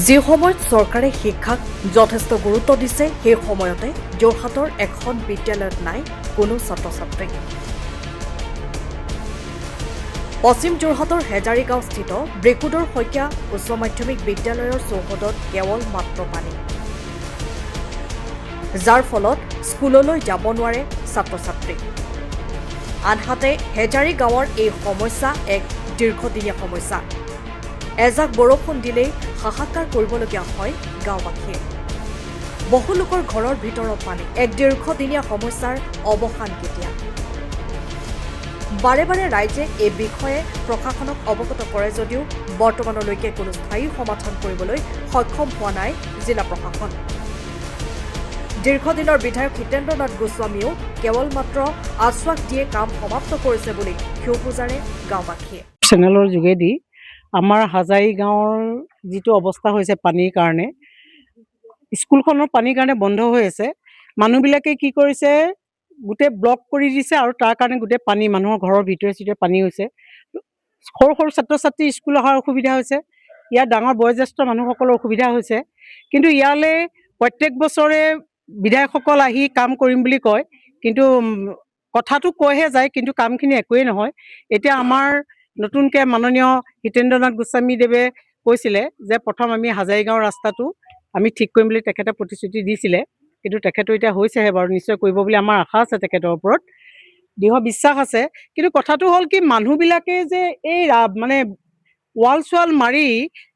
যি সময়ত চৰকাৰে শিক্ষাক যথেষ্ট গুৰুত্ব দিছে সেই সময়তে যোৰহাটৰ এখন বিদ্যালয়ত নাই কোনো ছাত্ৰ ছাত্ৰী। পশ্চিম যোৰহাটৰ হেজাৰী গাঁওস্থিত ব্ৰেকুডৰ শইকীয়া উচ্চ মাধ্যমিক বিদ্যালয়ৰ চৌহদত কেৱল মাত্ৰ পানী, যাৰ ফলত স্কুললৈ যাব নোৱাৰে ছাত্ৰ ছাত্ৰী। আনহাতে হেজাৰী গাঁৱৰ এই সমস্যা এক দীৰ্ঘদিনীয়া সমস্যা। এজাক বৰষুণ দিলেই হাহাকাৰ কৰিবলগীয়া হয় গাঁওবাসীয়ে। বহু লোকৰ ঘৰৰ ভিতৰত পানী। এক দীৰ্ঘদিনীয়া সমস্যাৰ অৱসান কেতিয়া? বাৰে বাৰে ৰাইজে এই বিষয়ে প্ৰশাসনক অৱগত কৰে যদিও বৰ্তমানলৈকে কোনো স্থায়ী সমাধান কৰিবলৈ সক্ষম হোৱা নাই জিলা প্ৰশাসন। দীৰ্ঘদিনৰ বিধায়ক হিতেন্দ্ৰ নাথ গোস্বামীও কেৱল মাত্ৰ আশ্বাস দিয়ে কাম সমাপ্ত কৰিছে বুলি ক্ষোভ বুজাৰে গাঁওবাসীয়ে। চেনেলৰ যোগেদি আমাৰ হাজাৰী গাঁৱৰ যিটো অৱস্থা হৈছে পানীৰ কাৰণে, স্কুলখনৰ পানীৰ কাৰণে বন্ধ হৈ আছে। মানুহবিলাকে কি কৰিছে, গোটেই ব্লক কৰি দিছে আৰু তাৰ কাৰণে গোটেই পানী মানুহৰ ঘৰৰ ভিতৰে চিতৰে পানী হৈছে। সৰু সৰু ছাত্ৰ ছাত্ৰী স্কুল অহাৰ অসুবিধা হৈছে, ইয়াৰ ডাঙৰ বয়োজ্যেষ্ঠ মানুহসকলৰ অসুবিধা হৈছে। কিন্তু ইয়ালৈ প্ৰত্যেক বছৰে বিধায়কসকল আহি কাম কৰিম বুলি কয়, কিন্তু কথাটো কৈহে যায়, কিন্তু কামখিনি একোৱেই নহয়। এতিয়া আমাৰ নতুনকৈ মাননীয় হিতেন্দ্ৰ নাথ গোস্বামীদেৱে কৈছিলে যে প্ৰথম আমি হাজাৰী গাঁৱৰ ৰাস্তাটো আমি ঠিক কৰিম বুলি তেখেতে প্ৰতিশ্ৰুতি দিছিলে, কিন্তু তেখেতো এতিয়া হৈছেহে বাৰু, নিশ্চয় কৰিব বুলি আমাৰ আশা আছে, তেখেতৰ ওপৰত দৃঢ় বিশ্বাস আছে। কিন্তু কথাটো হ'ল কি, মানুহবিলাকে যে এই মানে ৱাল চোৱাল মাৰি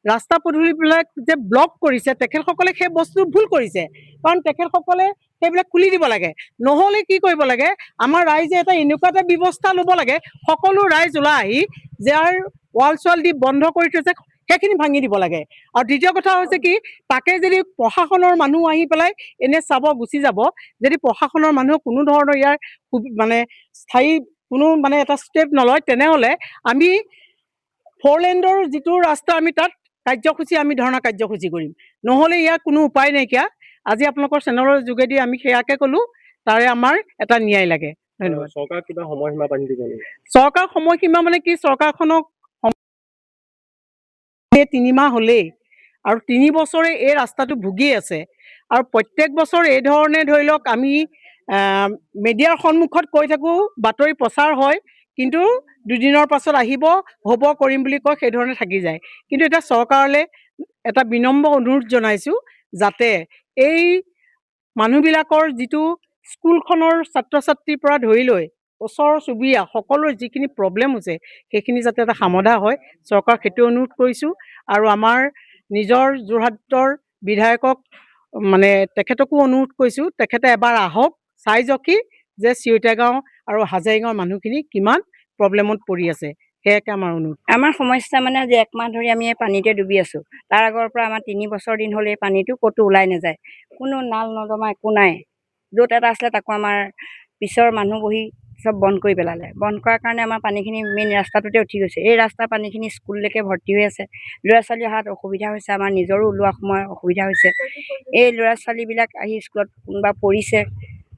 ৰাস্তা পদূলিবিলাক যে ব্লক কৰিছে, তেখেতসকলে সেই বস্তু ভুল কৰিছে। কাৰণ তেখেতসকলে সেইবিলাক খুলি দিব লাগে, নহ'লে কি কৰিব লাগে, আমাৰ ৰাইজে এনেকুৱা এটা ব্যৱস্থা ল'ব লাগে, সকলো ৰাইজ ওলাই আহি যাৰ ৱাল চোৱাল দি বন্ধ কৰি থৈছে সেইখিনি ভাঙি দিব লাগে। আৰু দ্বিতীয় কথা হৈছে কি, তাকে যদি প্ৰশাসনৰ মানুহ আহি পেলাই এনে চাব গুচি যাব, যদি প্ৰশাসনৰ মানুহ কোনো ধৰণৰ ইয়াৰ মানে স্থায়ী কোনো মানে এটা ষ্টেপ নলয়, তেনেহ'লে আমি 4 লেণ্ডৰ যিটো ৰাস্তা আমি তাত কাৰ্যসূচী আমি ধৰ্ণা কাৰ্যসূচী কৰিম। নহ'লে ইয়াৰ কোনো উপায় নাইকিয়া। আজি আপোনালোকৰ চেনেলৰ যোগেদি আমি সেয়াকে ক'লোঁ, তাৰে আমাৰ এটা ন্যায় লাগে। ধন্যবাদ। চৰকাৰ কিবা সময়সীমা বান্ধি দিব নেকি? চৰকাৰ সময়সীমা মানে কি, চৰকাৰখনক 3 মাহ হ'লেই আৰু 3 বছৰে এই ৰাস্তাটো ভুগি আছে। আৰু প্ৰত্যেক বছৰ এই ধৰণে ধৰি লওক আমি মিডিয়াৰ সন্মুখত কৈ থাকোঁ, বাতৰি প্ৰচাৰ হয়, কিন্তু দুদিনৰ পাছত আহিব, হ'ব, কৰিম বুলি কয়, সেইধৰণে থাকি যায়। কিন্তু এতিয়া চৰকাৰলৈ এটা বিনম্ৰ অনুৰোধ জনাইছোঁ, যাতে এই মানুহবিলাকৰ যিটো স্কুলখনৰ ছাত্ৰ ছাত্ৰীৰ পৰা ধৰি লৈ ওচৰ চুবুৰীয়া সকলোৰে যিখিনি প্ৰব্লেম হৈছে, সেইখিনি যাতে এটা সমাধা হয়, চৰকাৰক সেইটো অনুৰোধ কৰিছোঁ। আৰু আমাৰ নিজৰ যোৰহাটৰ বিধায়কক মানে তেখেতকো অনুৰোধ কৰিছোঁ, তেখেতে এবাৰ আহক, চাই যকি যে চিয়তীয়া গাঁও আৰু হাজাৰী গাঁৱৰ মানুহখিনি কিমান প্ৰব্লেমত পৰি আছে, সেয়াকে আমাৰ অনুৰোধ। আমাৰ সমস্যা মানে আজি 1 মাহ ধৰি আমি এই পানীতে ডুবি আছোঁ। তাৰ আগৰ পৰা আমাৰ 3 বছৰ দিন হ'লে এই পানীটো ক'তো ওলাই নাযায়, কোনো নাল নৰ্দমা একো নাই। য'ত এটা আছিলে তাকো আমাৰ পিছৰ মানুহ বহি চব বন্ধ কৰি পেলালে। বন্ধ কৰাৰ কাৰণে আমাৰ পানীখিনি মেইন ৰাস্তাটোতে উঠি গৈছে। এই ৰাস্তাৰ পানীখিনি স্কুললৈকে ভৰ্তি হৈ আছে। ল'ৰা ছোৱালী অহাত অসুবিধা হৈছে, আমাৰ নিজৰো ওলোৱা সময়ত অসুবিধা হৈছে। এই ল'ৰা ছোৱালীবিলাক আহি স্কুলত কোনোবা পৰিছে,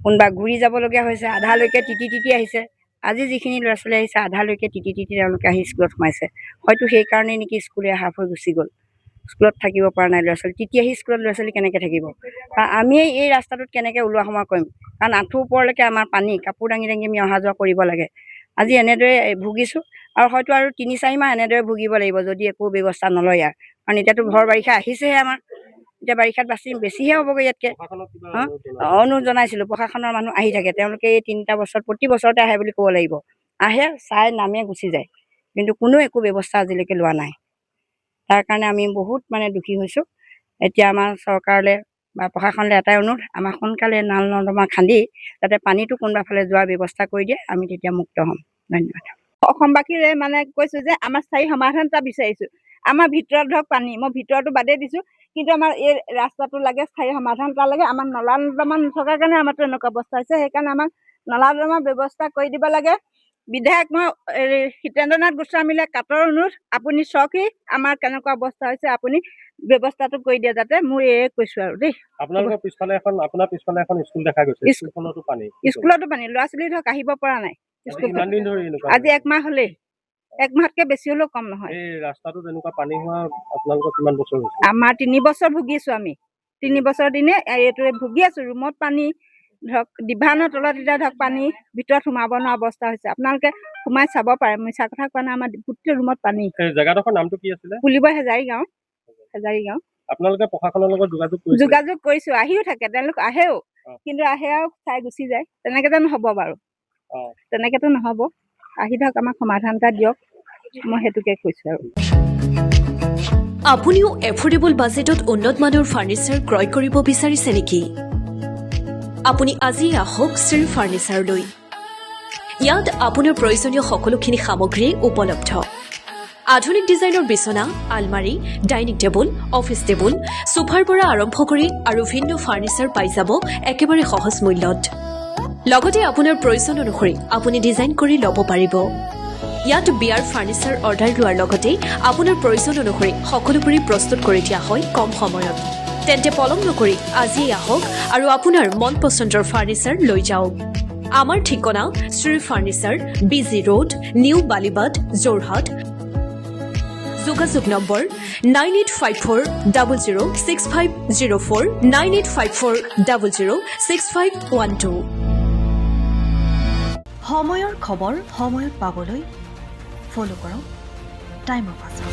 কোনোবা ঘূৰি যাবলগীয়া হৈছে, আধালৈকে তিতি তিতি আহিছে। আজি যিখিনি ল'ৰা ছোৱালী আহিছে, আধালৈকে তিতি তিতি তেওঁলোকে আহি স্কুলত সোমাইছে। হয়তো সেইকাৰণেই নেকি স্কুলে হাফ হৈ গুচি গ'ল, স্কুলত থাকিব পৰা নাই ল'ৰা ছোৱালী। তিতি আহি স্কুলত ল'ৰা ছোৱালী কেনেকৈ থাকিব? কাৰণ আমি এই ৰাস্তাটোত কেনেকৈ ওলোৱা সোমোৱা কৰিম? কাৰণ আঁঠু ওপৰলৈকে আমাৰ পানী, কাপোৰ দাঙি দাঙি আমি অহা যোৱা কৰিব লাগে। আজি এনেদৰে ভুগিছোঁ আৰু হয়তো আৰু 3-4 মাহ এনেদৰে ভুগিব লাগিব যদি একো ব্যৱস্থা নলয় ইয়াৰ। কাৰণ এতিয়াতো ভৰ বাৰিষা আহিছেহে আমাৰ, এতিয়া বাৰিষাত বেছিহে হ'বগৈ ইয়াতকৈ। অনুৰোধ জনাইছিলোঁ, প্ৰশাসনৰ মানুহ আহি থাকে, তেওঁলোকে এই 3টা বছৰ প্ৰতি বছৰতে আহে বুলি ক'ব লাগিব। আহে, চাই, নামে, গুচি যায়, কিন্তু কোনো একো ব্যৱস্থা আজিলৈকে লোৱা নাই। তাৰ কাৰণে আমি বহুত মানে দুখী হৈছোঁ। এতিয়া আমাৰ চৰকাৰলৈ বা প্ৰশাসনলৈ এটাই অনুৰোধ, আমাক সোনকালে নাল নৰ্দমা খান্দি যাতে পানীটো কোনোবা ফালে যোৱাৰ ব্যৱস্থা কৰি দিয়ে, আমি তেতিয়া মুক্ত হ'ম। ধন্যবাদ। অসমবাসীৰে মানে কৈছোঁ যে আমাৰ স্থায়ী সমাধান এটা বিচাৰিছোঁ। আমাৰ ভিতৰত ধৰক পানী, মই ভিতৰতো বাদেই দিছোঁ, কিন্তু আমাৰ এই ৰাস্তাটো লাগে, স্থায়ী সমাধান এটা লাগে। আমাৰ নলা নৰ্দমা নথকাৰ কাৰণে আমাৰতো এনেকুৱা অৱস্থা হৈছে, সেইকাৰণে আমাক নলা নৰ্দমাৰ ব্যৱস্থা কৰি দিব লাগে। বিধায়ক মই হিতেন্দ্ৰ নাথ গোস্বামীলৈ কাটৰ অনুৰোধ, আপুনি চাওকহি আমাৰ কেনেকুৱা অৱস্থা হৈছে, আপুনি ব্যৱস্থাটো কৰি দিয়ে যাতে। মোৰ এয়ে কৈছোঁ আৰু দেই। আপোনাৰ পিছফালে এখন স্কুল দেখা গৈছে, স্কুলখনতো পানী। স্কুলতো পানী, ল'ৰা ছোৱালী ধৰক আহিব পৰা নাই। কিমান দিন ধৰি এনেকুৱা? আজি 1 মাহ হ'লেই। 1 মাহতকৈ বেছি হ'লেও কম নহয়। এই ৰাস্তাটোত এনেকুৱা পানী হোৱা আপোনালোকৰ কিমান বছৰ হৈছে? আমাৰ 3 বছৰ ভুগিছোঁ আমি। 3 বছৰ দিনে এইটোৱে ভুগি আছোঁ। ৰুমত পানী, ধৰক ডিভানৰ তলত এতিয়া ধৰক পানী, ভিতৰত সোমাব নোৱাৰা অৱস্থা হৈছে। আপোনালোকে সোমাই চাব পাৰে, মিছা কথা কোৱা নাই, আমাৰ গোটেই ৰুমত পানী। এই জেগাডোখৰ নামটো কি আছিলে? পুলিবৰ হেজাৰী গাঁও, হেজাৰী গাঁও। আপোনালোকে প্ৰশাসনৰ লগত যোগাযোগ কৰিছে? যোগাযোগ কৰিছোঁ, আহিও থাকে, তেওঁলোক আহেও, অ। কিন্তু আহে আৰু চাই গুচি যায়। তেনেকেতো নহ'ব বাৰু, অ। তেনেকেতো নহ'ব। আহি ধৰক আমাক সমাধান এটা দিয়ক, মই সেইটোকে কৈছোঁ আৰু। আপুনিও এফোৰ্ডেবল বাজেটত উন্নত মানৰ ফাৰ্নিচাৰ ক্ৰয় কৰিব বিচাৰিছে নেকি? আপুনি আজি আহক শ্ৰী ফাৰ্নিচাৰলৈ। ইয়াত আপোনাৰ প্ৰয়োজনীয় সকলোখিনি সামগ্ৰী উপলব্ধ। আধুনিক ডিজাইনৰ বিচনা, আলমাৰী, ডাইনিং টেবুল, অফিচ টেবুল, সোফাৰ পৰা আৰম্ভ কৰি আৰু ভিন্ন ফাৰ্নিচাৰ পাই যাব একেবাৰে সহজ মূল্যত। লগতে আপোনাৰ প্ৰয়োজন অনুসৰি আপুনি ডিজাইন কৰি ল'ব পাৰিব। ইয়াত বিয়াৰ ফাৰ্নিচাৰ অৰ্ডাৰ লোৱাৰ লগতে আপোনাৰ প্ৰয়োজন অনুসৰি সকলোবোৰে প্ৰস্তুত কৰি দিয়া হয় কম সময়ত। তেন্তে পলম নকৰি আজিয়েই আহক আৰু আপোনাৰ মন পচন্দৰ ফাৰ্নিচাৰ লৈ যাওক। আমাৰ ঠিকনা Shri furniture, BG road, new Balibad, Jorhat. যোগাযোগ নম্বৰ 9854006504, 9854006512। সময়ৰ খবৰ সময়ত পাবলৈ ফ'ল' কৰক টাইম অফ আছাম।